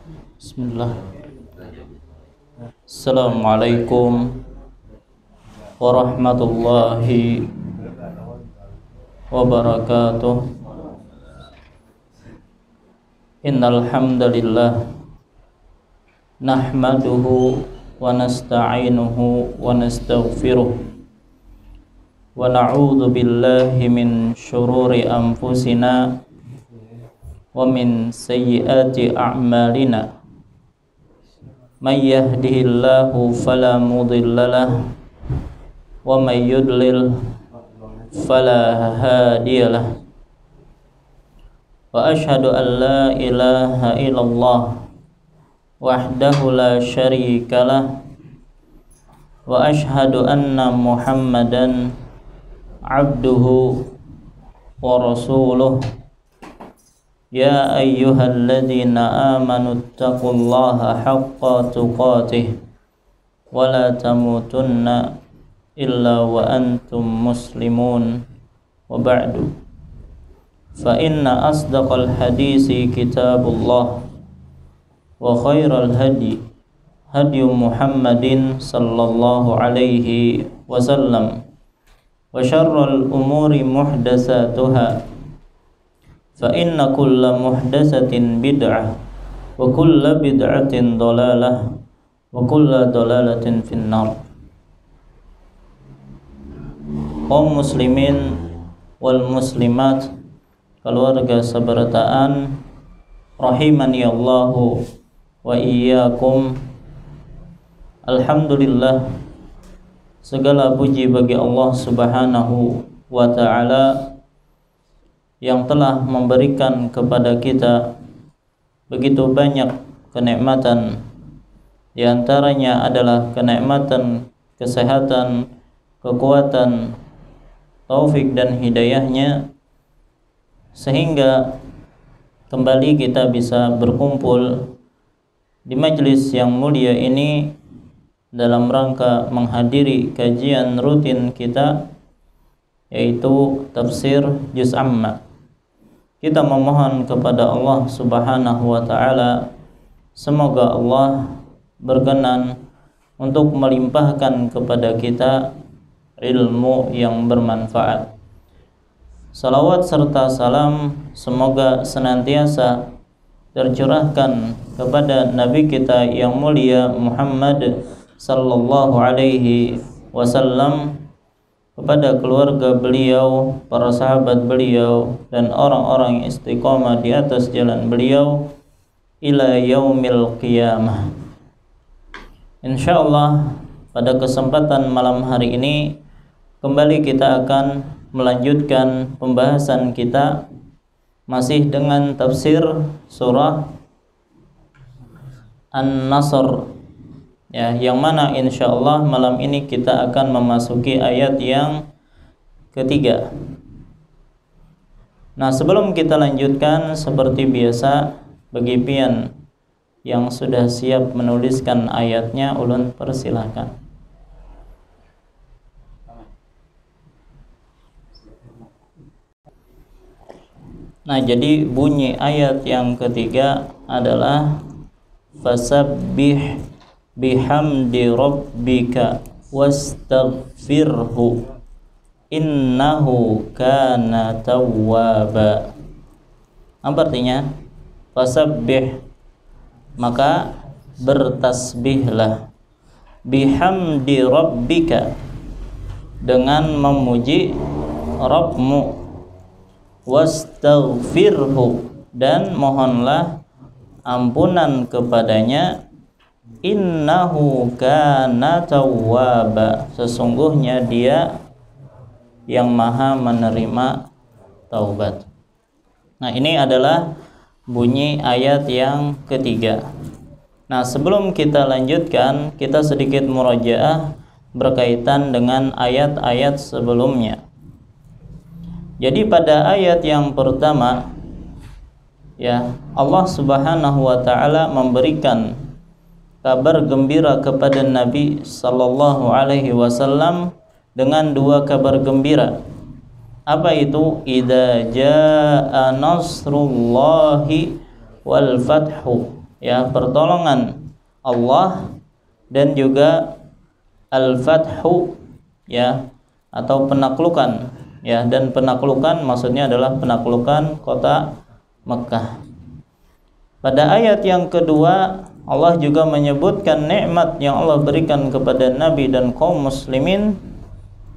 Bismillah. Assalamualaikum warahmatullahi wabarakatuh. Innal hamdalillah nahmaduhu wa nasta'inuhu wa nastaghfiruh wa na'udzu billahi min syururi anfusina wa min sayyiati a'malina. May yahdihillahu fala mudhillalah wa may yudlil fala hadiyalah. Wa ashhadu an la ilaha illallah wahdahu la syarikalah wa ashhadu anna Muhammadan abduhu wa rasuluh. Ya ayyuhalladzina amanu taqullaha haqqa tuqatih wa la tamutunna illa wa antum muslimun. Wa ba'du, fa inna asdaqal hadisi kitabullah wa khairal hadi hadi Muhammadin sallallahu alaihi wasallam wa syarral umuri muhdatsatuha fa inna kulla muhdatsatin bid'ah wa kulla bid'atin dhalalah wa kulla dhalalatin finnar. Kaum muslimin wal muslimat, keluarga sabarataan rahimani Allahu wa iyyakum. Alhamdulillah, segala puji bagi Allah Subhanahu wa ta'ala yang telah memberikan kepada kita begitu banyak kenikmatan. Di antaranya adalah kenikmatan kesehatan, kekuatan, taufik dan hidayahnya, sehingga kembali kita bisa berkumpul di majelis yang mulia ini dalam rangka menghadiri kajian rutin kita, yaitu tafsir juz amma. Kita memohon kepada Allah Subhanahu wa ta'ala, semoga Allah berkenan untuk melimpahkan kepada kita ilmu yang bermanfaat. Salawat serta salam semoga senantiasa tercurahkan kepada Nabi kita yang mulia Muhammad sallallahu alaihi wasallam, kepada keluarga beliau, para sahabat beliau, dan orang-orang yang istiqamah di atas jalan beliau ila yaumil qiyamah. Insyaallah pada kesempatan malam hari ini kembali kita akan melanjutkan pembahasan kita masih dengan tafsir surah An-Nasr, ya, yang mana insyaallah malam ini kita akan memasuki ayat yang ketiga. Nah, sebelum kita lanjutkan, seperti biasa, bagi pian yang sudah siap menuliskan ayatnya, ulun persilahkan. Nah, jadi bunyi ayat yang ketiga adalah fasabbih bihamdi rabbika wastaghfirhu innahu kana tawwaba. Apa artinya? Fasabbih, maka bertasbihlah, bihamdi rabbika, dengan memuji Rabbmu, wastaghfirhu, dan mohonlah ampunan kepadanya, innahu kana tawwaba, sesungguhnya dia yang maha menerima taubat. Nah, ini adalah bunyi ayat yang ketiga. Nah, sebelum kita lanjutkan, kita sedikit murajaah berkaitan dengan ayat-ayat sebelumnya. Jadi pada ayat yang pertama, ya, Allah Subhanahu wa ta'ala memberikan kabar gembira kepada Nabi sallallahu alaihi wasallam dengan dua kabar gembira. Apa itu? Idza jaa nasrullahi wal fathu. ya pertolongan Allah, dan juga al-fathu, ya, atau penaklukan, ya, dan penaklukan maksudnya adalah penaklukan kota Mekah. Pada ayat yang kedua Allah juga menyebutkan nikmat yang Allah berikan kepada Nabi dan kaum muslimin.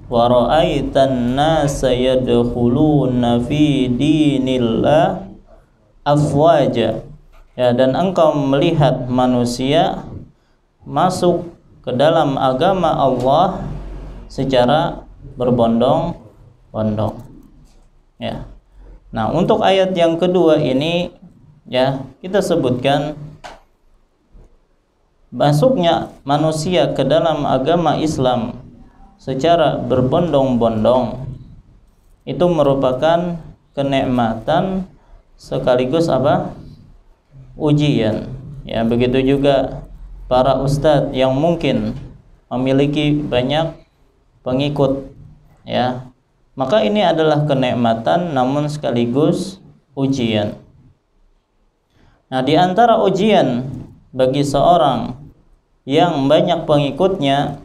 Wa ra'aitan nasa yadkhuluna fi dinillah afwaja. Ya, dan engkau melihat manusia masuk ke dalam agama Allah secara berbondong-bondong. Ya. Nah, untuk ayat yang kedua ini, ya, kita sebutkan masuknya manusia ke dalam agama Islam secara berbondong-bondong itu merupakan kenikmatan sekaligus apa? Ujian. Ya, begitu juga para ustadz yang mungkin memiliki banyak pengikut, ya. Maka ini adalah kenikmatan namun sekaligus ujian. Nah, di antara ujian bagi seorang yang banyak pengikutnya,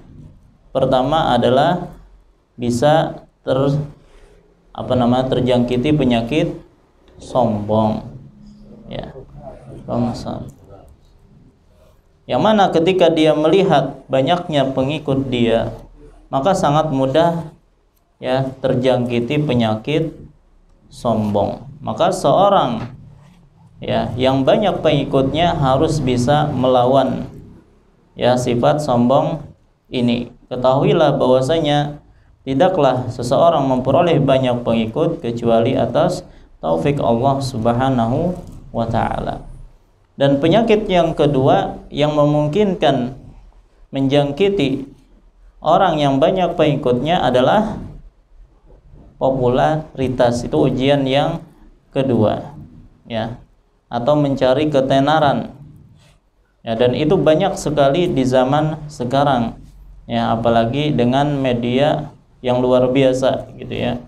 pertama adalah bisa terjangkiti penyakit sombong, ya, yang mana ketika dia melihat banyaknya pengikut dia, maka sangat mudah, ya, terjangkiti penyakit sombong. Maka seorang, ya, yang banyak pengikutnya harus bisa melawan, ya, sifat sombong ini. Ketahuilah bahwasanya tidaklah seseorang memperoleh banyak pengikut kecuali atas taufik Allah Subhanahu wa ta'ala. Dan penyakit yang kedua yang memungkinkan menjangkiti orang yang banyak pengikutnya adalah popularitas. Itu ujian yang kedua, ya, atau mencari ketenaran, ya, dan itu banyak sekali di zaman sekarang, ya, apalagi dengan media yang luar biasa, gitu ya.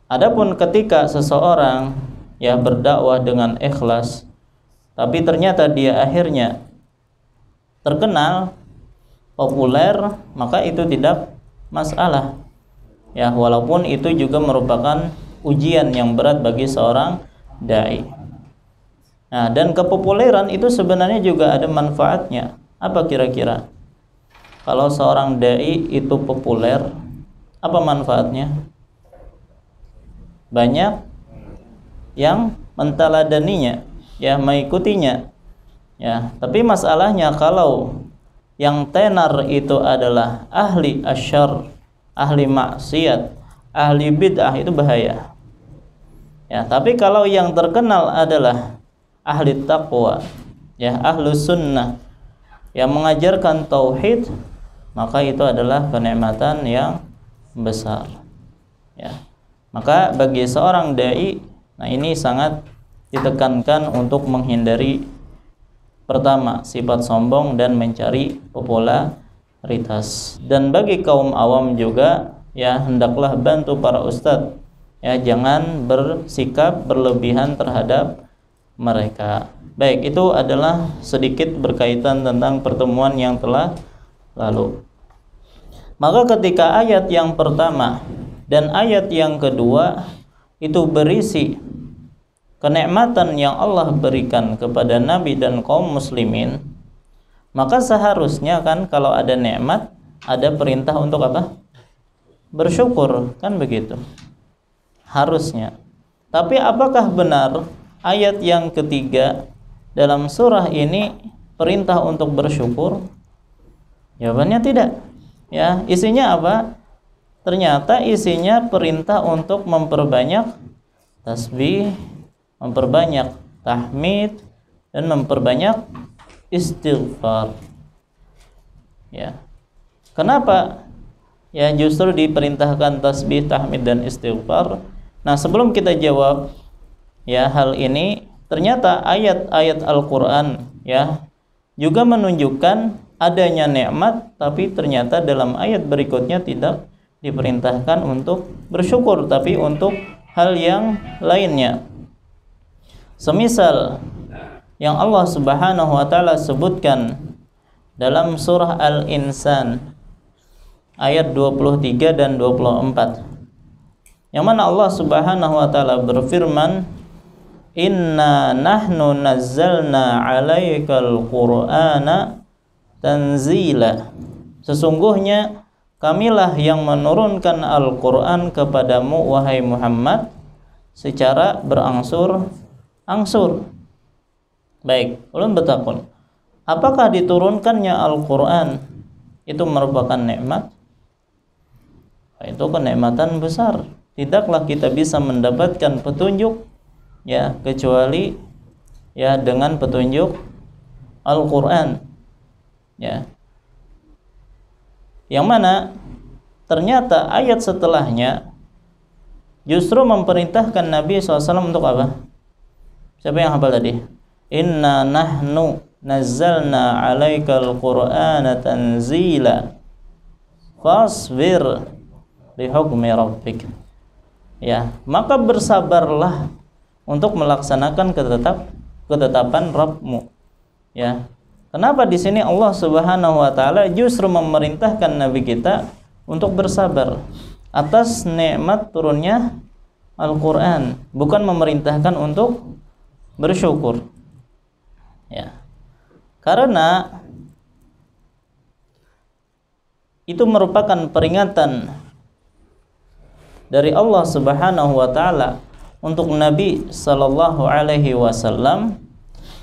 Adapun ketika seseorang, ya, berdakwah dengan ikhlas, tapi ternyata dia akhirnya terkenal, populer, maka itu tidak masalah, ya, walaupun itu juga merupakan ujian yang berat bagi seorang dai. Nah, dan kepopuleran itu sebenarnya juga ada manfaatnya. Apa kira-kira? Kalau seorang dai itu populer, apa manfaatnya? Banyak yang menteladaninya, ya, mengikutinya, ya. Tapi masalahnya kalau yang tenar itu adalah ahli asyar, ahli maksiat, ahli bid'ah, itu bahaya. Ya, tapi kalau yang terkenal adalah ahli taqwa, ya, ahlu sunnah, yang mengajarkan tauhid, maka itu adalah kenikmatan yang besar, ya. Maka bagi seorang dai, nah, ini sangat ditekankan untuk menghindari pertama sifat sombong dan mencari popularitas. Dan bagi kaum awam juga, ya, hendaklah bantu para ustadz, ya, jangan bersikap berlebihan terhadap mereka. Baik, itu adalah sedikit berkaitan tentang pertemuan yang telah lalu. Maka ketika ayat yang pertama dan ayat yang kedua itu berisi kenikmatan yang Allah berikan kepada Nabi dan kaum muslimin, maka seharusnya kan kalau ada nikmat, ada perintah untuk apa? Bersyukur, kan begitu? Harusnya. Tapi apakah benar ayat yang ketiga dalam surah ini perintah untuk bersyukur? Jawabannya tidak. Ya, isinya apa? Ternyata isinya perintah untuk memperbanyak tasbih, memperbanyak tahmid, dan memperbanyak istighfar. Ya. Kenapa? Ya, justru diperintahkan tasbih, tahmid, dan istighfar. Nah, sebelum kita jawab, ya, hal ini, ternyata ayat-ayat Al-Qur'an, ya, juga menunjukkan adanya nikmat, tapi ternyata dalam ayat berikutnya tidak diperintahkan untuk bersyukur, tapi untuk hal yang lainnya. Semisal, yang Allah Subhanahu wa taala sebutkan dalam surah Al-Insan ayat 23 dan 24. Yang mana Allah Subhanahu wa taala berfirman, "Inna nahnu nazzalna 'alaikal Qur'ana tanzila." Sesungguhnya kamilah yang menurunkan Al-Qur'an kepadamu wahai Muhammad secara berangsur-angsur. Baik, ulun bertakun, apakah diturunkannya Al-Qur'an itu merupakan nikmat? Itu kenikmatan besar. Tidaklah kita bisa mendapatkan petunjuk ya kecuali ya dengan petunjuk Al-Qur'an. Ya. Yang mana ternyata ayat setelahnya justru memerintahkan Nabi SAW untuk apa? Siapa yang hafal tadi? Inna nahnu nazzalna 'alaikal Qur'ana tanzila fasbir li hukmi rabbik. Ya, maka bersabarlah untuk melaksanakan ketetapan Rabbmu. Ya. Kenapa di sini Allah Subhanahu wa taala justru memerintahkan nabi kita untuk bersabar atas nikmat turunnya Al-Qur'an, bukan memerintahkan untuk bersyukur. Ya. Karena itu merupakan peringatan dari Allah Subhanahu wa taala untuk Nabi sallallahu alaihi wasallam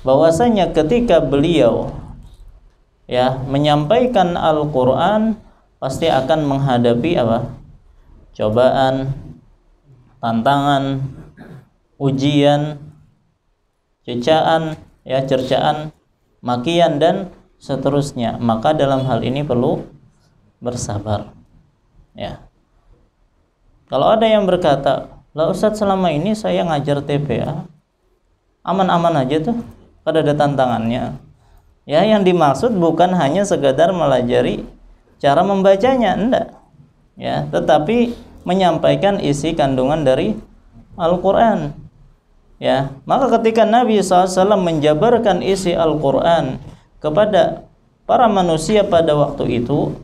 bahwasanya ketika beliau ya menyampaikan Al-Qur'an pasti akan menghadapi apa? Cobaan, tantangan, ujian, cercaan, makian dan seterusnya. Maka dalam hal ini perlu bersabar. Ya. Kalau ada yang berkata, "Lah Ustadz, selama ini saya ngajar TPA aman-aman aja tuh, kada ada tantangannya." Ya, yang dimaksud bukan hanya sekadar melajari cara membacanya, enggak. Ya, tetapi menyampaikan isi kandungan dari Al-Qur'an. Ya, maka ketika Nabi SAW menjabarkan isi Al-Qur'an kepada para manusia pada waktu itu,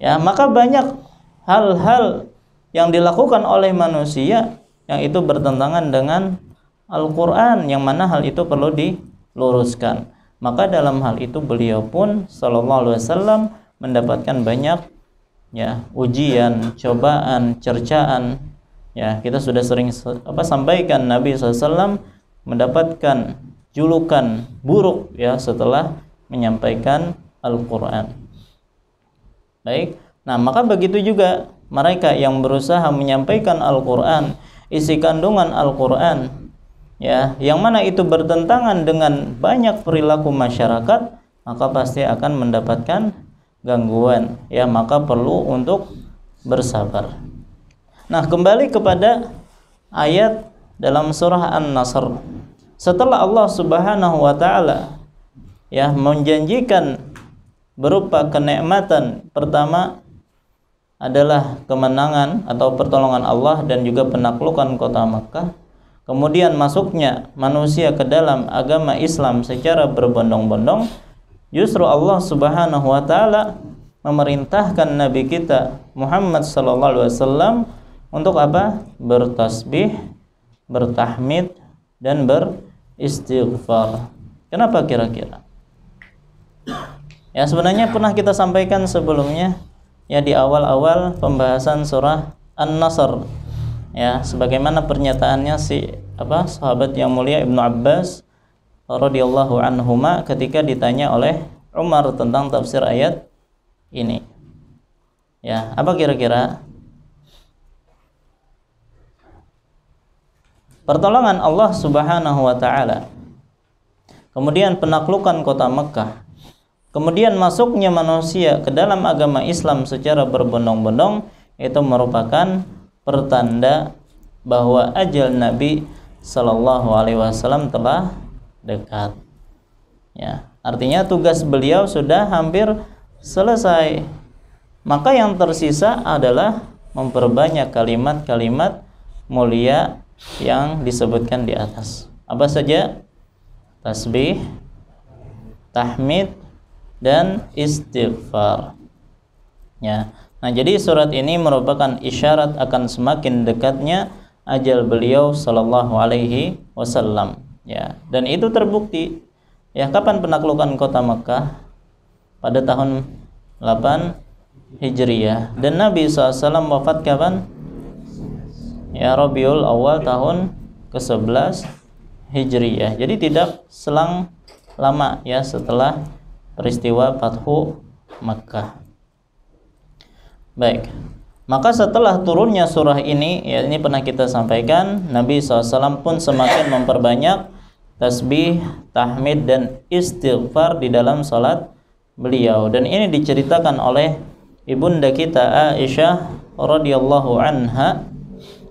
ya, maka banyak hal-hal yang dilakukan oleh manusia yang itu bertentangan dengan Al-Qur'an, yang mana hal itu perlu diluruskan. Maka dalam hal itu beliau pun sallallahu alaihi wasallam mendapatkan banyak ya ujian, cobaan, cercaan. Ya, kita sudah sering sampaikan Nabi SAW mendapatkan julukan buruk ya setelah menyampaikan Al-Qur'an. Baik. Nah, maka begitu juga mereka yang berusaha menyampaikan Al-Qur'an, isi kandungan Al-Qur'an, ya, yang mana itu bertentangan dengan banyak perilaku masyarakat, maka pasti akan mendapatkan gangguan, ya, maka perlu untuk bersabar. Nah, kembali kepada ayat dalam surah An-Nasr. Setelah Allah Subhanahu wa taala ya menjanjikan berupa kenikmatan, pertama adalah kemenangan atau pertolongan Allah dan juga penaklukan kota Makkah. Kemudian masuknya manusia ke dalam agama Islam secara berbondong-bondong. Justru Allah Subhanahu wa taala memerintahkan nabi kita Muhammad sallallahu alaihi wasallam untuk apa? Bertasbih, bertahmid dan beristighfar. Kenapa kira-kira? Ya, sebenarnya pernah kita sampaikan sebelumnya ya di awal-awal pembahasan surah An-Nasr. Ya, sebagaimana pernyataannya sahabat yang mulia Ibnu Abbas radhiyallahu anhuma ketika ditanya oleh Umar tentang tafsir ayat ini. Ya, apa kira-kira? Pertolongan Allah Subhanahu wa taala. Kemudian penaklukan kota Mekah. Kemudian masuknya manusia ke dalam agama Islam secara berbondong-bondong, itu merupakan pertanda bahwa ajal Nabi sallallahu alaihi wasallam telah dekat. Ya, artinya tugas beliau sudah hampir selesai. Maka yang tersisa adalah memperbanyak kalimat-kalimat mulia yang disebutkan di atas. Apa saja? tasbih, tahmid, dan istighfar. Ya. Nah, jadi surat ini merupakan isyarat akan semakin dekatnya ajal beliau sallallahu alaihi wasallam. Ya, dan itu terbukti. Ya, kapan penaklukan kota Makkah? Pada tahun 8 Hijriyah. Dan Nabi SAW wafat kapan? Ya, Rabiul Awal tahun ke-11 Hijriyah. Jadi tidak selang lama ya setelah peristiwa Fathu Makkah. Baik. Maka setelah turunnya surah ini, ya ini pernah kita sampaikan, Nabi SAW pun semakin memperbanyak tasbih, tahmid, dan istighfar di dalam salat beliau. Dan ini diceritakan oleh ibunda kita Aisyah radhiyallahu anha.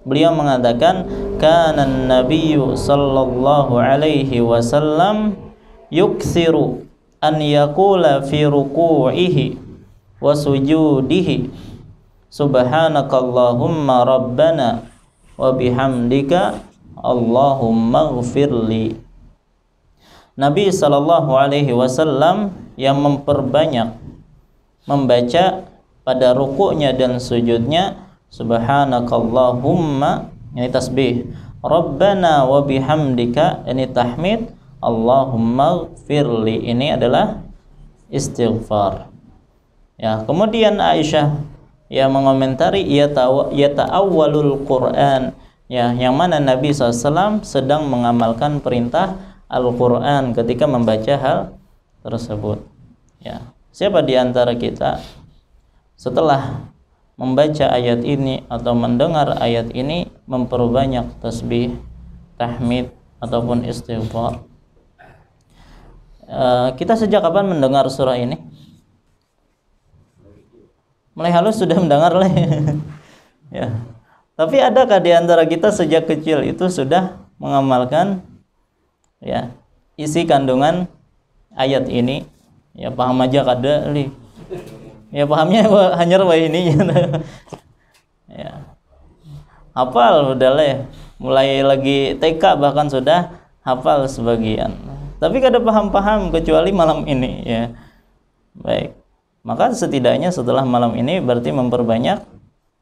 Beliau mengatakan, kana an-nabiyyu sallallahu alaihi wasallam yuksiru an yaqula fi ruku'ihi wa sujudihi subhanakallahumma rabbana wa bihamdika Allahumma ghfirli. Nabi sallallahu alaihi wasallam yang memperbanyak membaca pada rukuknya dan sujudnya subhanakallahumma, ini tasbih, rabbana wa bihamdika, ini tahmid, Allahumma ghfirli, ini adalah istighfar. Ya, kemudian Aisyah yang mengomentari yata'awwalul Quran, ya, yang mana Nabi SAW sedang mengamalkan perintah Al-Quran ketika membaca hal tersebut. Ya, siapa di antara kita setelah membaca ayat ini atau mendengar ayat ini memperbanyak tasbih, tahmid ataupun istighfar? Kita sejak kapan mendengar surah ini? Mulai halus sudah mendengar lah. Ya. Tapi adakah di antara kita sejak kecil itu sudah mengamalkan ya isi kandungan ayat ini? Ya, paham aja kada li. Ya, pahamnya hanya ini. Ya. Hafal udah lah. Mulai lagi TK bahkan sudah hafal sebagian. Tapi kada paham-paham kecuali malam ini ya. Baik. Maka setidaknya setelah malam ini berarti memperbanyak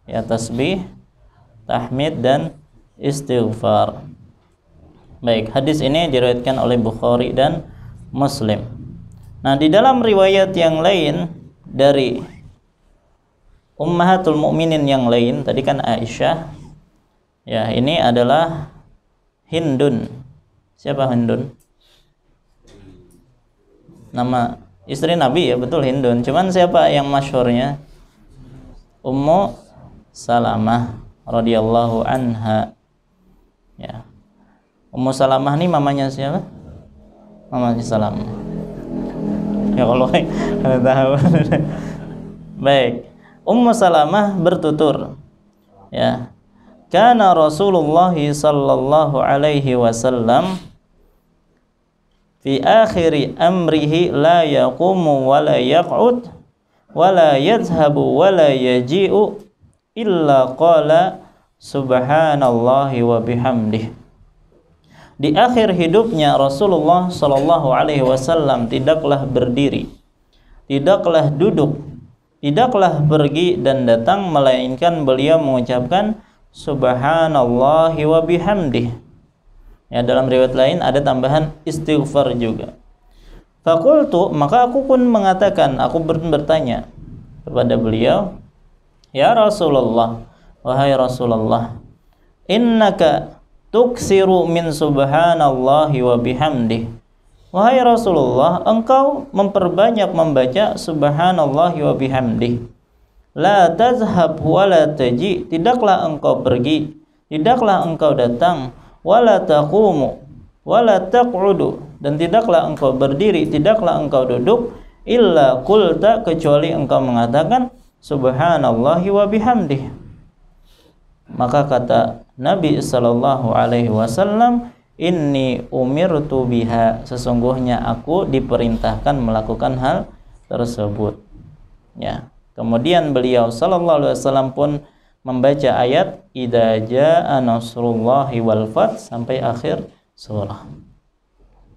ya tasbih, tahmid, dan istighfar. Baik, hadis ini diriwayatkan oleh Bukhari dan Muslim. Nah, di dalam riwayat yang lain dari Ummahatul Mukminin yang lain, tadi kan Aisyah. Ya, ini adalah Hindun. Siapa Hindun? Nama istri Nabi ya, betul, Hindun. Cuman siapa yang masyhurnya? Ummu Salamah radhiyallahu anha. Ya. Ummu Salamah ini mamanya siapa? Mamanya Salamah. Ya kalau tahu. Baik. Ummu Salamah bertutur. Ya. Kana Rasulullah sallallahu alaihi wasallam fi akhiri amrihi la yaqumu wa la yaq'ud wa la yadhhabu wa la yaji'u illa qala subhanallahi wa bihamdih. Di akhir hidupnya Rasulullah sallallahu alaihi wasallam tidaklah berdiri, tidaklah duduk, tidaklah pergi dan datang melainkan beliau mengucapkan subhanallahi wa bihamdih. Ya, dalam riwayat lain ada tambahan istighfar juga. Faqultu, maka aku pun mengatakan, aku bertanya kepada beliau, ya Rasulullah, wahai Rasulullah, innaka tuksiru min subhanallahi wa bihamdih. Wahai Rasulullah, engkau memperbanyak membaca subhanallahi wa bihamdih. La tazhab wa la taji, tidaklah engkau pergi, tidaklah engkau datang, wala taqumu wala taq'udu, dan tidaklah engkau berdiri, tidaklah engkau duduk, illa qulta, kecuali engkau mengatakan subhanallahi wa bihamdih. Maka kata Nabi sallallahu alaihi wasallam, inni umirtu biha, sesungguhnya aku diperintahkan melakukan hal tersebut. Ya. Kemudian beliau sallallahu alaihi wasallam pun membaca ayat idza jaa nasrullahi wal fath sampai akhir surah.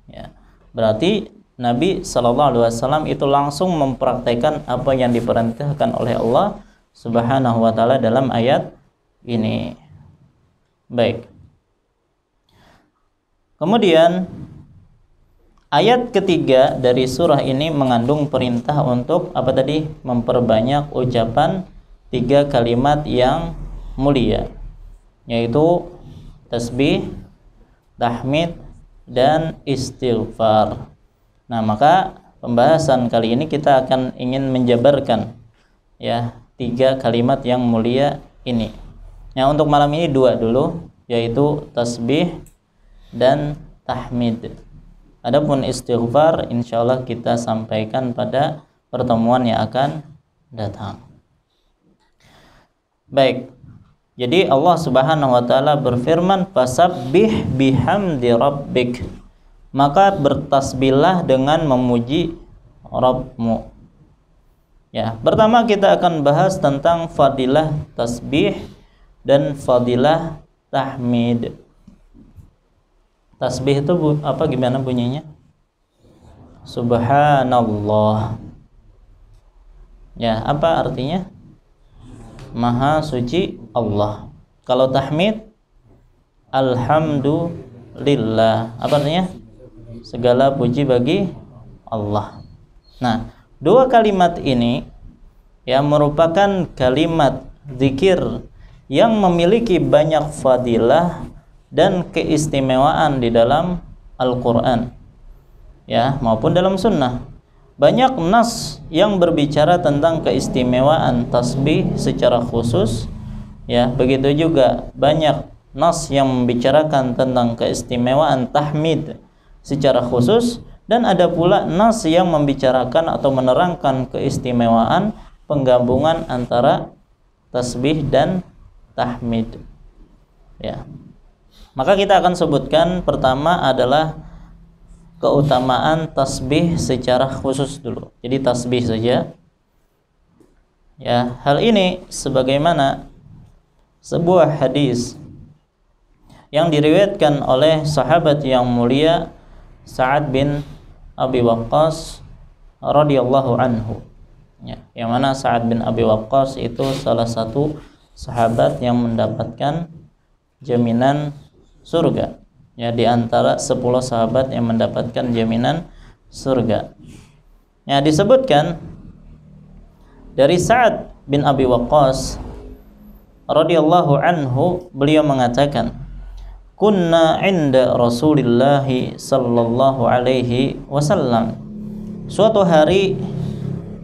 Ya. Berarti Nabi SAW itu langsung mempraktekkan apa yang diperintahkan oleh Allah Subhanahu wa taala dalam ayat ini. Baik. Kemudian ayat ketiga dari surah ini mengandung perintah untuk apa tadi? Memperbanyak ucapan 3 kalimat yang mulia, yaitu tasbih, tahmid, dan istighfar. Nah, maka pembahasan kali ini kita akan ingin menjabarkan ya 3 kalimat yang mulia ini. Nah, untuk malam ini 2 dulu, yaitu tasbih dan tahmid. Adapun istighfar insyaallah kita sampaikan pada pertemuan yang akan datang. Baik. Jadi Allah Subhanahu wa taala berfirman, "Fasabbih bihamdi rabbik." Maka bertasbihlah dengan memuji Rabbmu. Ya, pertama kita akan bahas tentang fadilah tasbih dan fadilah tahmid. Tasbih itu apa, gimana bunyinya? Subhanallah. Ya, apa artinya? Maha suci Allah. Kalau tahmid, alhamdulillah. Apa artinya? Segala puji bagi Allah. Nah, 2 kalimat ini yang merupakan kalimat zikir yang memiliki banyak fadilah dan keistimewaan di dalam Al-Quran, ya, maupun dalam sunnah. Banyak nas yang berbicara tentang keistimewaan tasbih secara khusus, ya, begitu juga banyak nas yang membicarakan tentang keistimewaan tahmid secara khusus, dan ada pula nas yang membicarakan atau menerangkan keistimewaan penggabungan antara tasbih dan tahmid. Ya. Maka kita akan sebutkan pertama adalah keutamaan tasbih secara khusus dulu. Jadi tasbih saja. Ya, hal ini sebagaimana sebuah hadis yang diriwayatkan oleh sahabat yang mulia Sa'ad bin Abi Waqqas radhiyallahu anhu. Ya, yang mana Sa'ad bin Abi Waqqas itu salah satu sahabat yang mendapatkan jaminan surga, ya, di antara 10 sahabat yang mendapatkan jaminan surga. Ya, disebutkan dari Sa'ad bin Abi Waqqas radhiyallahu anhu, beliau mengatakan, "Kunna 'inda Rasulillah sallallahu alaihi wasallam." Suatu hari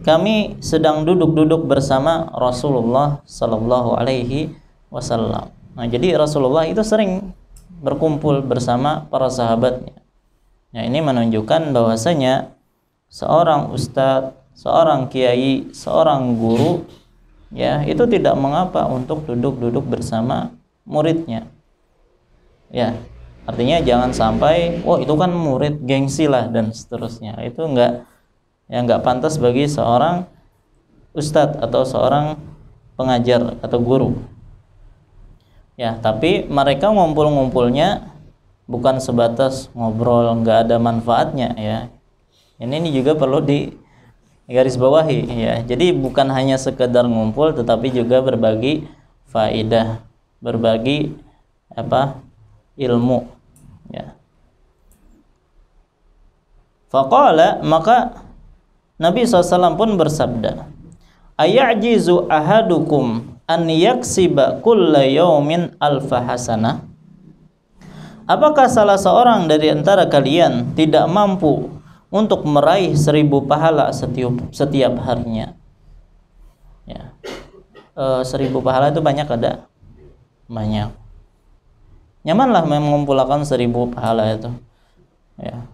kami sedang duduk-duduk bersama Rasulullah sallallahu alaihi wasallam. Nah, jadi Rasulullah itu sering berkumpul bersama para sahabatnya. Nah, ini menunjukkan bahwasanya seorang ustadz, seorang kiai, seorang guru, ya, itu tidak mengapa untuk duduk-duduk bersama muridnya. Ya, artinya jangan sampai, oh itu kan murid, gengsi lah dan seterusnya. Itu enggak pantas bagi seorang ustadz atau seorang pengajar atau guru. Ya, tapi mereka ngumpul-ngumpulnya bukan sebatas ngobrol, nggak ada manfaatnya, ya. Ini juga perlu di garis bawahi, ya. Jadi bukan hanya sekedar ngumpul, tetapi juga berbagi faidah, berbagi ilmu, ya. Faqala, maka Nabi SAW pun bersabda, "Ayajizu ahadukum an yaksiba kulla yaumin alfa hasanah?" Apakah salah seorang dari antara kalian tidak mampu untuk meraih 1000 pahala setiap harinya? Ya. 1000 pahala itu banyak, ada? Banyak. Nyamanlah mengumpulkan 1000 pahala itu. Ya.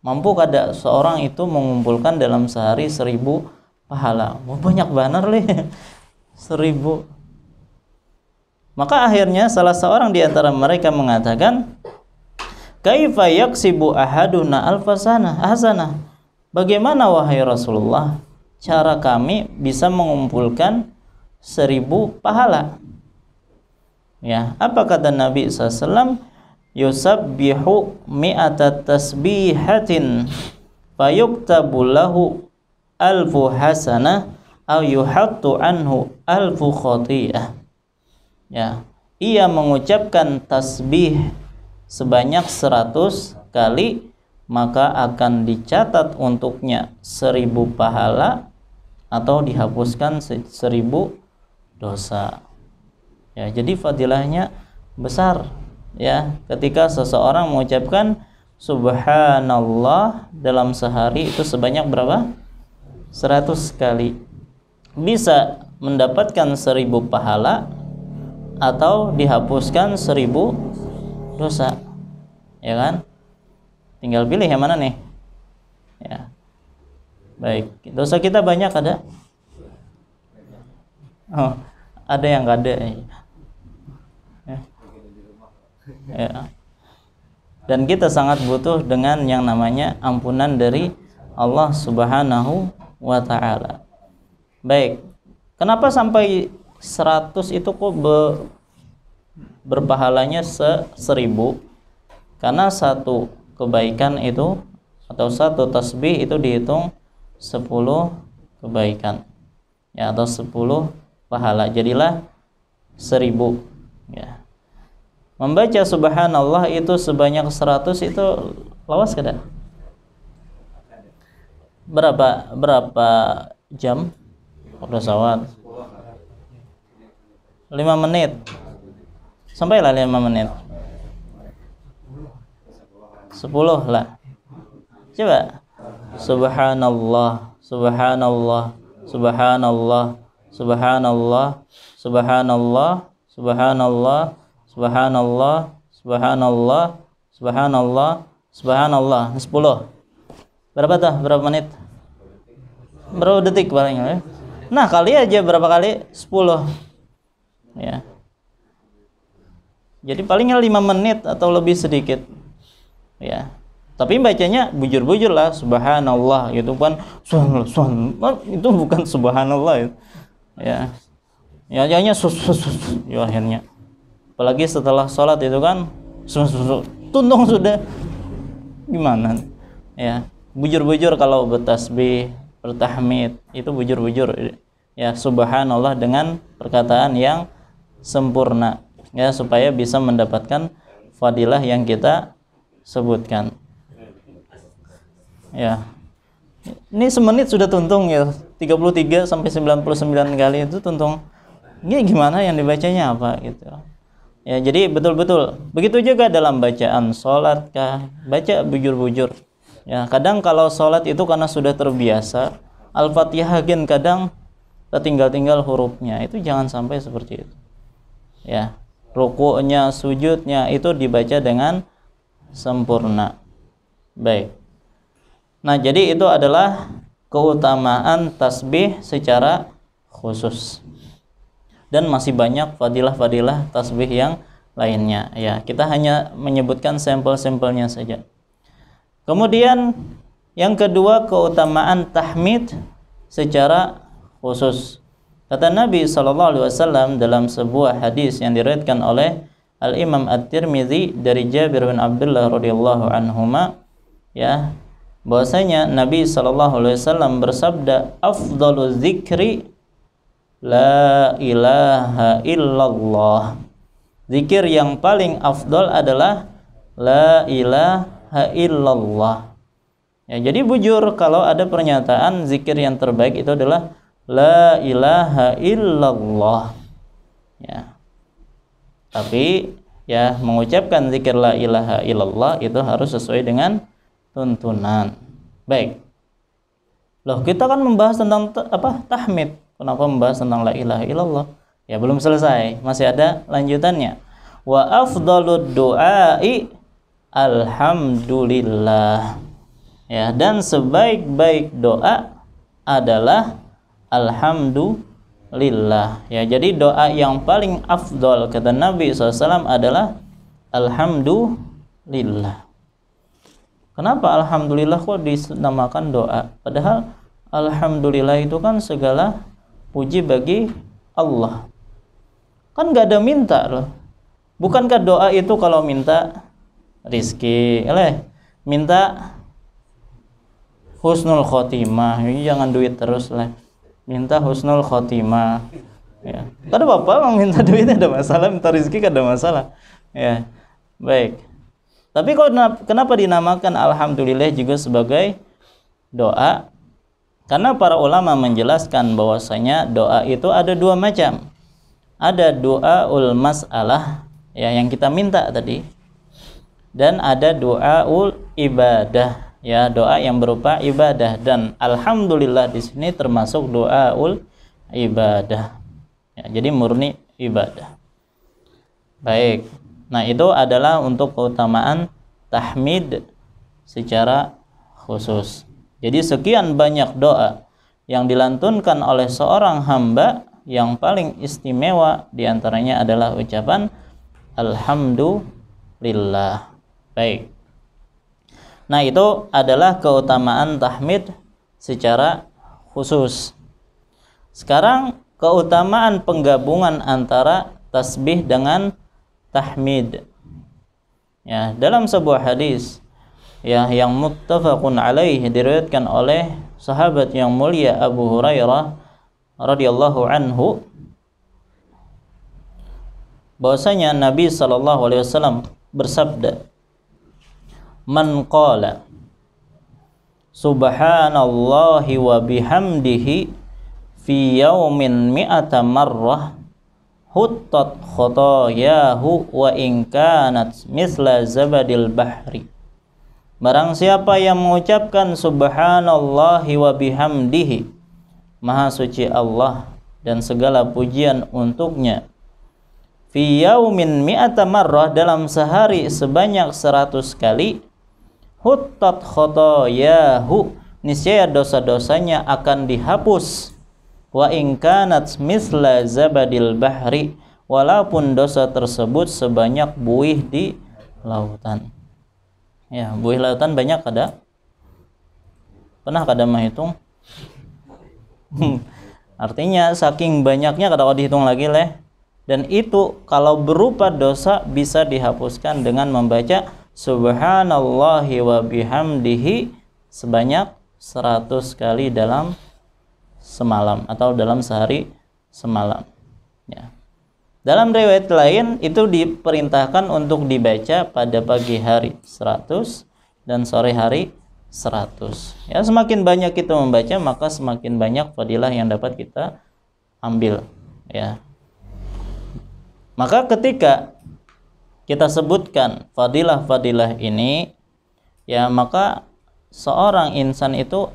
Mampu kada seorang itu mengumpulkan dalam sehari 1000 pahala? Oh, banyak banget lih. 1000. Maka akhirnya salah seorang di antara mereka mengatakan, "Kaifa yaksibu ahaduna alfasana hasanah?" Bagaimana wahai Rasulullah cara kami bisa mengumpulkan 1000 pahala? Ya, apa kata Nabi SAW? yusabbihu mi'ata tasbihatin fayuktabu lahu alfu hasanah aw yuhattu anhu alfu khati'ah. Ya, ia mengucapkan tasbih sebanyak 100 kali, maka akan dicatat untuknya 1000 pahala atau dihapuskan 1000 dosa. Ya, jadi fadilahnya besar ya ketika seseorang mengucapkan subhanallah dalam sehari itu sebanyak berapa? 100 kali. Bisa mendapatkan 1000 pahala atau dihapuskan 1000 dosa. Ya kan? Tinggal pilih yang mana nih? Ya. Baik, dosa kita banyak ada? Oh, ada yang enggak ada. Ya. Ya. Dan kita sangat butuh dengan yang namanya ampunan dari Allah Subhanahu wa taala. Baik. Kenapa sampai 100 itu kok berpahalanya 1000? Karena satu kebaikan itu atau satu tasbih itu dihitung 10 kebaikan. Ya, atau 10 pahala. Jadilah 1000 ya. Membaca subhanallah itu sebanyak 100 itu lawas kada? Berapa jam? Udah sawat 5 menit. Sampailah 5 menit. 10 lah. Coba. Subhanallah, subhanallah, subhanallah, subhanallah, subhanallah, subhanallah, subhanallah, subhanallah, subhanallah, subhanallah. 10. Berapa tuh? Berapa menit? Berapa detik paling ya? Nah, kali aja berapa kali? 10. Ya. Jadi palingnya 5 menit atau lebih sedikit. Ya. Tapi bacanya bujur-bujur lah, subhanallah gitu kan. Subhanallah. Itu bukan subhanallah. Ya. Ya hanya ya akhirnya. Apalagi setelah sholat itu kan tuntung sudah gimana? Ya. Bujur-bujur kalau bertasbih, bertahmid itu bujur-bujur ya subhanallah dengan perkataan yang sempurna ya supaya bisa mendapatkan fadilah yang kita sebutkan. Ya. Ini semenit sudah tuntung ya 33 sampai 99 kali itu tuntung. Ini gimana yang dibacanya apa gitu. Ya, jadi betul-betul begitu juga dalam bacaan salat kah, baca bujur-bujur. Ya, kadang kalau salat itu karena sudah terbiasa, Al-Fatihah kadang tertinggal-tinggal hurufnya. Itu jangan sampai seperti itu. Ya, rukuknya, sujudnya itu dibaca dengan sempurna. Baik. Nah, jadi itu adalah keutamaan tasbih secara khusus. Dan masih banyak fadilah-fadilah tasbih yang lainnya. Ya, kita hanya menyebutkan sampel-sampelnya saja. Kemudian yang kedua keutamaan tahmid secara khusus. Kata Nabi SAW dalam sebuah hadis yang diriwayatkan oleh Al-Imam At-Tirmidzi dari Jabir bin Abdullah radhiyallahu anhuma ya, bahwasanya Nabi SAW bersabda, afdalu dzikri la ilaha illallah. Zikir yang paling afdal adalah la ilaha illallah. Ya, jadi bujur kalau ada pernyataan zikir yang terbaik itu adalah la ilaha illallah. Ya. Tapi ya mengucapkan zikir la ilaha illallah itu harus sesuai dengan tuntunan. Baik. Loh, kita kan membahas tentang tahmid. Kenapa membahas tentang la ilaha illallah? Ya belum selesai, masih ada lanjutannya. Wa afdalud du'ai alhamdulillah. Ya, dan sebaik-baik doa adalah alhamdulillah. Ya, jadi doa yang paling afdal kata Nabi SAW adalah alhamdulillah. Kenapa alhamdulillah kok dinamakan doa? Padahal alhamdulillah itu kan segala puji bagi Allah. Kan gak ada minta loh. Bukankah doa itu kalau minta rizki, minta husnul khotimah, jangan duit terus lah, minta husnul khotimah. Ya, kada apa-apa minta duit ada masalah, minta rizki kada masalah. Ya, baik. Tapi kenapa dinamakan alhamdulillah juga sebagai doa? Karena para ulama menjelaskan bahwasanya doa itu ada dua macam. Ada doaul mas'alah, ya, yang kita minta tadi, dan ada doaul ibadah, ya, doa yang berupa ibadah. Dan alhamdulillah di sini termasuk doaul ibadah, ya, jadi murni ibadah. Baik, nah itu adalah untuk keutamaan tahmid secara khusus. Jadi sekian banyak doa yang dilantunkan oleh seorang hamba, yang paling istimewa diantaranya adalah ucapan alhamdulillah. Baik. Nah itu adalah keutamaan tahmid secara khusus. Sekarang keutamaan penggabungan antara tasbih dengan tahmid. Ya, dalam sebuah hadis, ya, yang muttafaqun alaihi, diriwayatkan oleh sahabat yang mulia Abu Hurairah radhiyallahu anhu, bahwasanya Nabi sallallahu alaihi wasallam bersabda, "Man qala subhanallahi wa bihamdihi fi yaumin mi'ata marrah huttat khotayahu wa in kanat misla zabadil bahri." Barang siapa yang mengucapkan subhanallahi wa bihamdihi, maha suci Allah dan segala pujian untuknya, fi yaumin mi'ata marrah, dalam sehari sebanyak 100 kali, huttat khotayahu, niscaya dosa-dosanya akan dihapus, wa in kanat misla zabadil bahri, walaupun dosa tersebut sebanyak buih di lautan. Ya, buih lautan banyak kada? Pernah kada menghitung? Artinya saking banyaknya kada kada dihitung lagi leh. Dan itu kalau berupa dosa bisa dihapuskan dengan membaca subhanallahi wa bihamdihi sebanyak 100 kali dalam semalam atau dalam sehari semalam. Ya. Dalam riwayat lain itu diperintahkan untuk dibaca pada pagi hari 100 dan sore hari 100. Ya, semakin banyak kita membaca maka semakin banyak fadilah yang dapat kita ambil, ya. Maka ketika kita sebutkan fadilah-fadilah ini, ya, maka seorang insan itu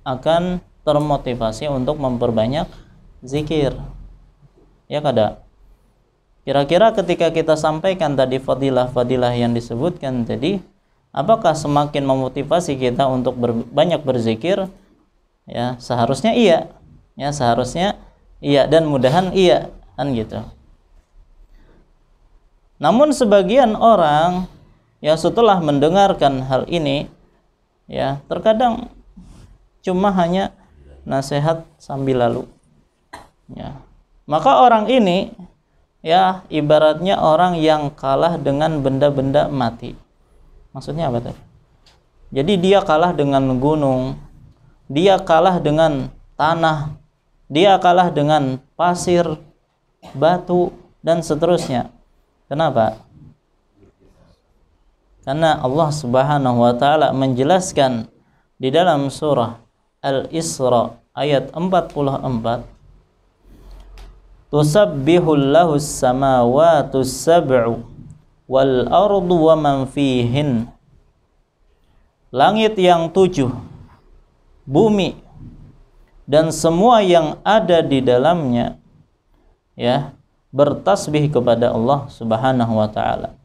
akan termotivasi untuk memperbanyak zikir. Ya kada? Kira-kira ketika kita sampaikan tadi fadilah-fadilah yang disebutkan tadi, apakah semakin memotivasi kita untuk banyak berzikir? Ya, seharusnya iya. Ya, seharusnya iya, dan mudahan iya, kan gitu. Namun sebagian orang yang setelah mendengarkan hal ini, ya, terkadang cuma hanya nasihat sambil lalu. Ya. Maka orang ini, ya, ibaratnya orang yang kalah dengan benda-benda mati. Maksudnya apa tadi? Jadi dia kalah dengan gunung, dia kalah dengan tanah, dia kalah dengan pasir, batu, dan seterusnya. Kenapa? Karena Allah Subhanahu wa taala menjelaskan di dalam surah Al-Isra ayat 44, tusabbihul lahus samawatus sab'u wal ardu wa man fihin. Langit yang 7, bumi dan semua yang ada di dalamnya, ya, bertasbih kepada Allah Subhanahu wa taala.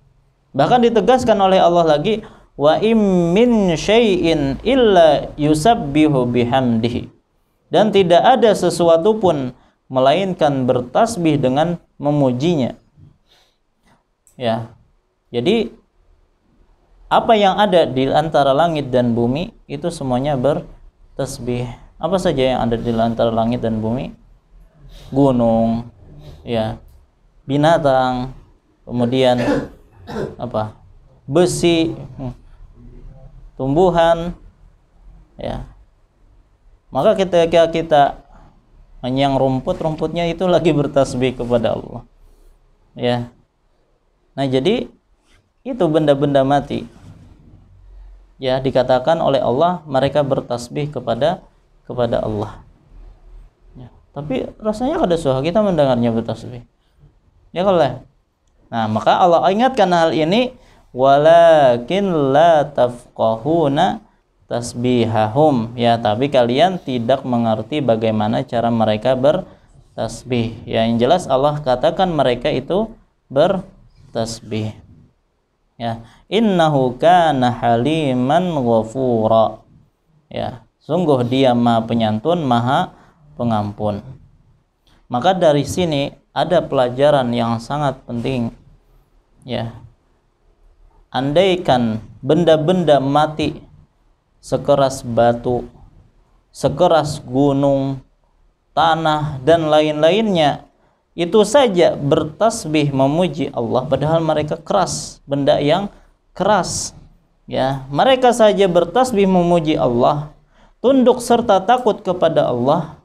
Bahkan ditegaskan oleh Allah lagi, wa im min syai'in illa yusabbihu bihamdihi. Dan tidak ada sesuatu pun melainkan bertasbih dengan memujinya. Ya. Jadi apa yang ada di antara langit dan bumi itu semuanya bertasbih. Apa saja yang ada di antara langit dan bumi? Gunung, ya, binatang, kemudian apa? besi, tumbuhan, ya. Maka ketika kita menyang rumput, rumputnya itu lagi bertasbih kepada Allah. Ya. Nah, jadi itu benda-benda mati. Ya, dikatakan oleh Allah mereka bertasbih kepada Allah. Ya. Tapi rasanya kada suah kita mendengarnya bertasbih. Ya kalau. Nah, maka Allah ingatkan hal ini, walakin la tafqahuna tasbihahum, ya, tapi kalian tidak mengerti bagaimana cara mereka bertasbih. Ya, yang jelas Allah katakan mereka itu bertasbih. Ya, innahu kana haliman ghafura. Ya, sungguh dia Maha Penyantun, Maha Pengampun. Maka dari sini ada pelajaran yang sangat penting. Ya. Andaikan benda-benda mati sekeras batu, sekeras gunung, tanah dan lain-lainnya itu saja bertasbih memuji Allah, padahal mereka keras, benda yang keras, ya, mereka saja bertasbih memuji Allah, tunduk serta takut kepada Allah,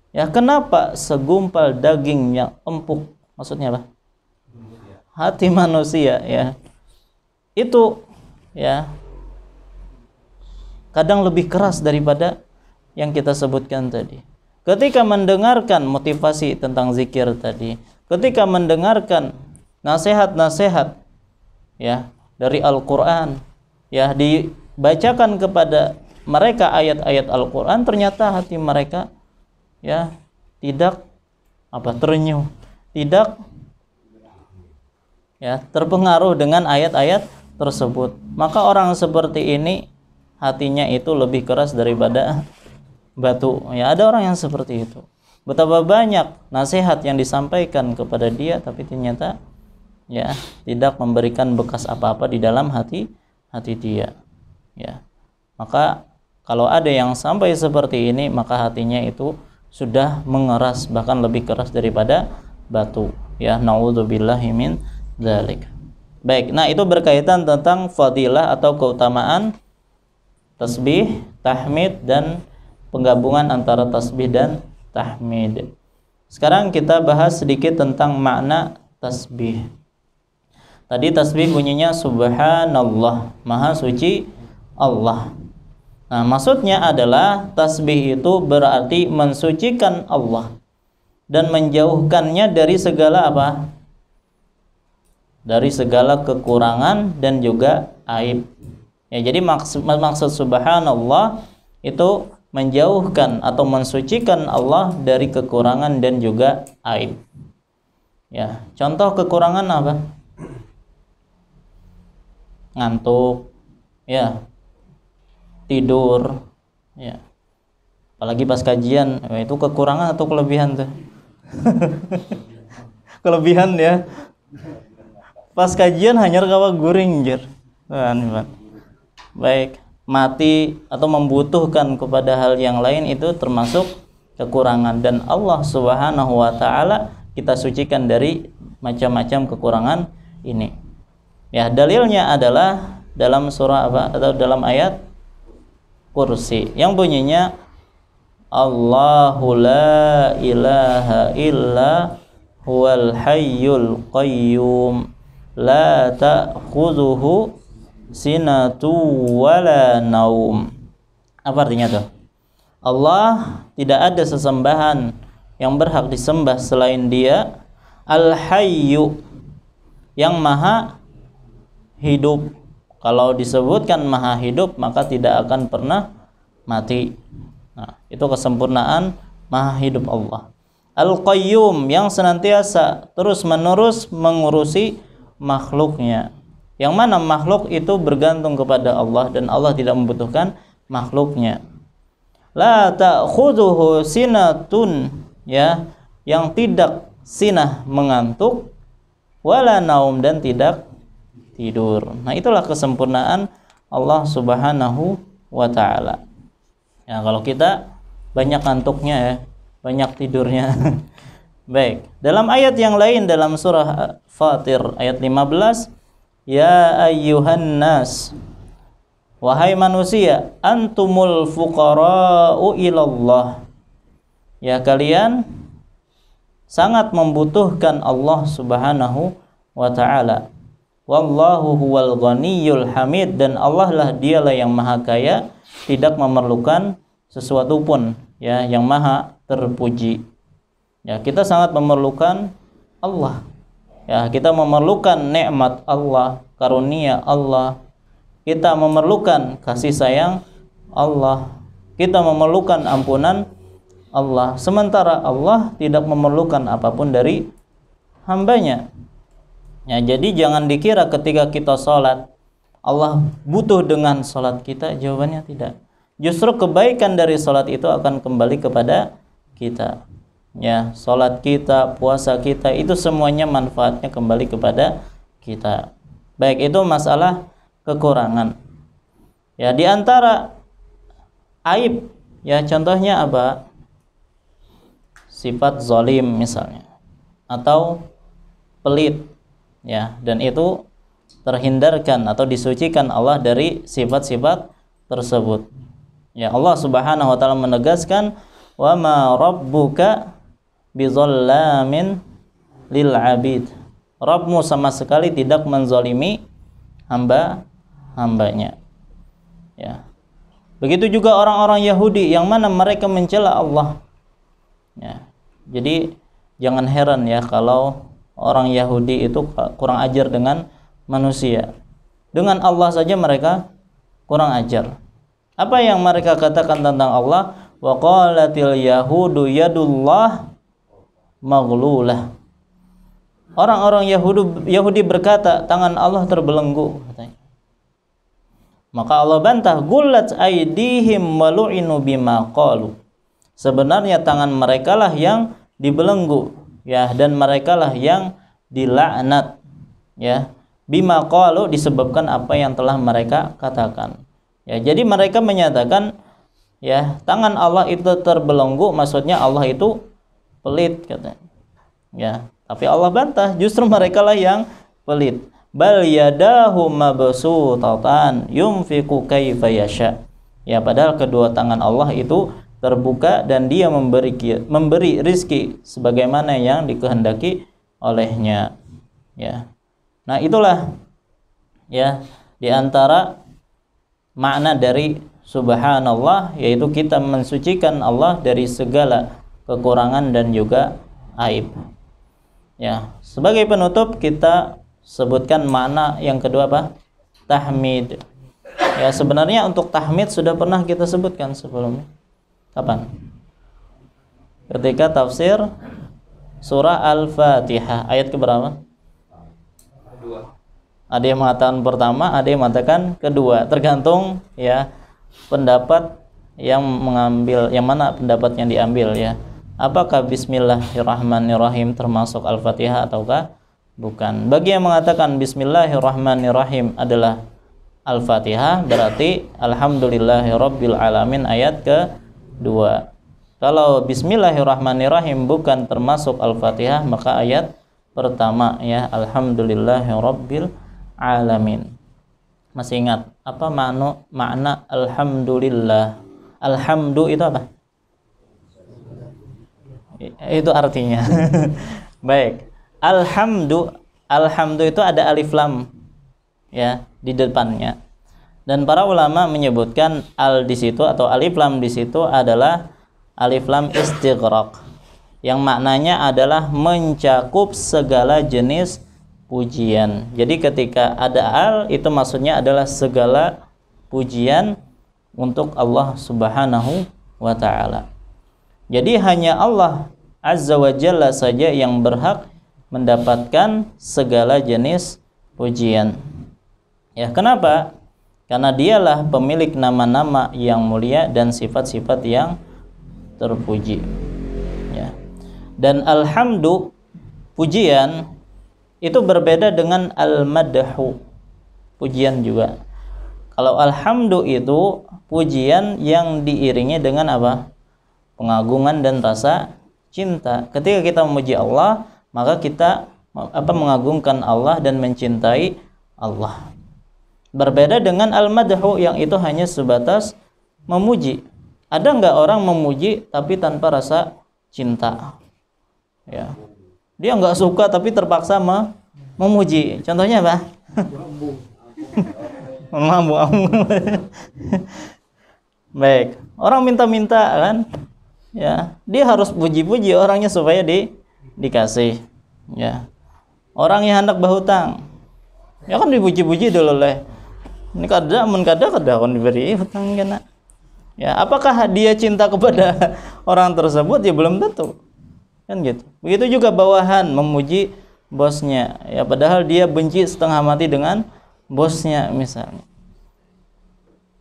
ya, kenapa segumpal daging yang empuk, maksudnya apa? Hati manusia, ya, itu, ya, kadang lebih keras daripada yang kita sebutkan tadi. Ketika mendengarkan motivasi tentang zikir tadi, ketika mendengarkan nasihat-nasihat, ya, dari Al-Qur'an, ya, dibacakan kepada mereka ayat-ayat Al-Qur'an, ternyata hati mereka, ya, tidak terenyuh, tidak, ya, terpengaruh dengan ayat-ayat tersebut. Maka orang seperti ini hatinya itu lebih keras daripada batu. Ya, ada orang yang seperti itu. Betapa banyak nasihat yang disampaikan kepada dia, tapi ternyata, ya, tidak memberikan bekas apa-apa di dalam hati dia. Ya. Maka kalau ada yang sampai seperti ini, maka hatinya itu sudah mengeras, bahkan lebih keras daripada batu. Ya, naudzubillahi min dzalik. Baik, nah itu berkaitan tentang fadilah atau keutamaan tasbih, tahmid, dan penggabungan antara tasbih dan tahmid. Sekarang kita bahas sedikit tentang makna tasbih. Tadi tasbih bunyinya subhanallah, maha suci Allah. Nah, maksudnya adalah tasbih itu berarti mensucikan Allah dan menjauhkannya dari segala apa? Dari segala kekurangan dan juga aib. Ya, jadi maksud subhanallah itu menjauhkan atau mensucikan Allah dari kekurangan dan juga aib. Ya, contoh kekurangan apa? Ngantuk, ya, tidur, ya. Apalagi pas kajian, itu kekurangan atau kelebihan tuh? Kelebihan, ya. Pas kajian hanya kawa guring, jer. Baik, mati atau membutuhkan kepada hal yang lain itu termasuk kekurangan, dan Allah Subhanahu wa taala kita sucikan dari macam-macam kekurangan ini. Ya, dalilnya adalah dalam surah apa atau dalam ayat Kursi yang bunyinya Allahu la ilaha illa huwal hayyul qayyum la ta'khudhuhu sinatu wala naum. Apa artinya tuh? Allah tidak ada sesembahan yang berhak disembah selain Dia, Al-Hayyu, yang maha hidup. Kalau disebutkan maha hidup, maka tidak akan pernah mati. Nah, itu kesempurnaan maha hidup Allah. Al-Qayyum, yang senantiasa terus-menerus mengurusi makhluknya. Yang mana makhluk itu bergantung kepada Allah dan Allah tidak membutuhkan makhluknya. La ta'khudhuhu sinatun, ya, yang tidak sinah mengantuk, wala naum, dan tidak tidur. Nah, itulah kesempurnaan Allah Subhanahu wa taala. Ya, kalau kita banyak ngantuknya, ya, banyak tidurnya. Baik, dalam ayat yang lain dalam surah Fatir ayat 15, ya ayyuhan nas, wahai manusia, antumul fuqara'u ilallah. Ya, kalian sangat membutuhkan Allah Subhanahu wa ta'ala. Wallahu huwal ghaniyyul hamid, dan Allah lah dialah yang maha kaya, tidak memerlukan sesuatu pun, ya, yang maha terpuji. Ya, kita sangat memerlukan Allah. Ya, kita memerlukan nikmat Allah, karunia Allah. Kita memerlukan kasih sayang Allah. Kita memerlukan ampunan Allah. Sementara Allah tidak memerlukan apapun dari hambanya. Ya, jadi jangan dikira ketika kita sholat Allah butuh dengan sholat kita. Jawabannya tidak. Justru kebaikan dari sholat itu akan kembali kepada kita. Ya, sholat kita, puasa kita, itu semuanya manfaatnya kembali kepada kita. Baik itu masalah kekurangan. Ya, di antara aib, ya, contohnya apa? Sifat zalim misalnya, atau pelit, ya, dan itu terhindarkan atau disucikan Allah dari sifat-sifat tersebut. Ya, Allah Subhanahu wa taala menegaskan, wa ma rabbuka bizallamin lil abid. Rabbmu sama sekali tidak menzalimi hamba-hambanya. Ya. Begitu juga orang-orang Yahudi yang mana mereka mencela Allah. Ya. Jadi jangan heran ya kalau orang Yahudi itu kurang ajar dengan manusia. Dengan Allah saja mereka kurang ajar. Apa yang mereka katakan tentang Allah? Wa qalatil yahudu yadullah maghlulah. Orang-orang Yahudi berkata, tangan Allah terbelenggu, katanya. Maka Allah bantah, gullat aydihim walu'inu bima qalu. Sebenarnya tangan mereka lah yang dibelenggu, ya, dan mereka lah yang dilaknat, ya, bima qalu, disebabkan apa yang telah mereka katakan. Ya, jadi mereka menyatakan, ya, tangan Allah itu terbelenggu, maksudnya Allah itu pelit, katanya. Ya, tapi Allah bantah, justru mereka lah yang pelit. Bal yadahu mabsutatan yunfiqu kaifa yasha. Ya, padahal kedua tangan Allah itu terbuka dan dia memberi rizki sebagaimana yang dikehendaki olehnya. Ya. Nah, itulah, ya, di antara makna dari subhanallah, yaitu kita mensucikan Allah dari segala kekurangan dan juga aib. Ya, sebagai penutup kita sebutkan makna yang kedua apa? Tahmid. Ya, sebenarnya untuk tahmid sudah pernah kita sebutkan sebelumnya. Kapan? Ketika tafsir surah Al-Fatihah ayat keberapa? Kedua. Ada yang mengatakan pertama, ada yang mengatakan kedua, tergantung, ya, pendapat yang mengambil, yang mana pendapat yang diambil, ya. Apakah bismillahirrahmanirrahim termasuk Al-Fatihah ataukah bukan? Bagi yang mengatakan bismillahirrahmanirrahim adalah Al-Fatihah, berarti alhamdulillahirabbil alamin ayat kedua. Kalau bismillahirrahmanirrahim bukan termasuk Al-Fatihah, maka ayat pertama, ya, alhamdulillahirabbil alamin. Masih ingat apa makna alhamdulillah? Alhamdu itu apa? Itu artinya. Baik. Alhamdu itu ada alif lam, ya, di depannya. Dan para ulama menyebutkan al di situ atau alif lam di situ adalah alif lam istighraq, yang maknanya adalah mencakup segala jenis pujian. Jadi ketika ada al, itu maksudnya adalah segala pujian untuk Allah Subhanahu wa ta'ala. Jadi hanya Allah Azza wa Jalla saja yang berhak mendapatkan segala jenis pujian. Ya, kenapa? Karena dialah pemilik nama-nama yang mulia dan sifat-sifat yang terpuji. Ya. Dan alhamdu, pujian, itu berbeda dengan al-madhu, pujian juga. Kalau alhamdu itu pujian yang diiringi dengan apa? Pengagungan dan rasa cinta. Ketika kita memuji Allah, maka kita mengagungkan Allah dan mencintai Allah. Berbeda dengan al-madhu yang itu hanya sebatas memuji. Ada enggak orang memuji tapi tanpa rasa cinta? Ya. Dia enggak suka tapi terpaksa memuji. Contohnya apa? Mambu. Baik, orang minta-minta kan? Ya, dia harus puji-puji orangnya supaya dikasih. Ya. Orang yang hendak berhutang, ya kan dipuji-puji dulu oleh. Ini kada kan diberi hutang kena. Ya, apakah dia cinta kepada orang tersebut? Ya belum tentu. Kan gitu. Begitu juga bawahan memuji bosnya. Ya padahal dia benci setengah mati dengan bosnya misalnya.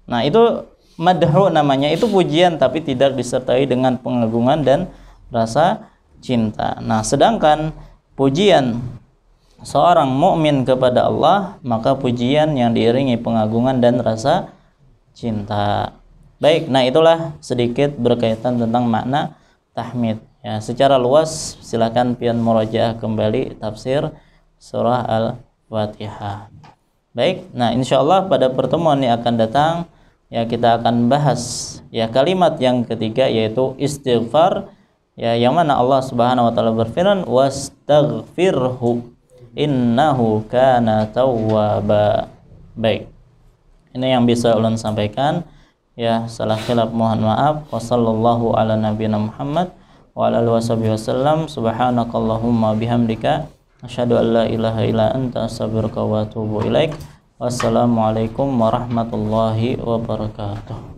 Nah, itu madhu namanya, itu pujian tapi tidak disertai dengan pengagungan dan rasa cinta. Nah, sedangkan pujian seorang mukmin kepada Allah, maka pujian yang diiringi pengagungan dan rasa cinta. Baik, nah itulah sedikit berkaitan tentang makna tahmid. Ya, secara luas silakan pian murojaah kembali tafsir surah Al-Fatihah. Baik, nah insyaallah pada pertemuan yang akan datang ya kita akan bahas ya kalimat yang ketiga yaitu istighfar, ya yang mana Allah Subhanahu wa taala berfirman wastaghfirhu innahu kana tawwaba. Baik, ini yang bisa ulun sampaikan. Ya, salah khilaf mohon maaf. Wassallallahu ala nabiyina Muhammad wa ala alihi wasallam. Subhanakallahumma bihamdika asyhadu an la ilaha illa anta astaghfiruka wa atubu ilaik. Wassalamualaikum warahmatullahi wabarakatuh.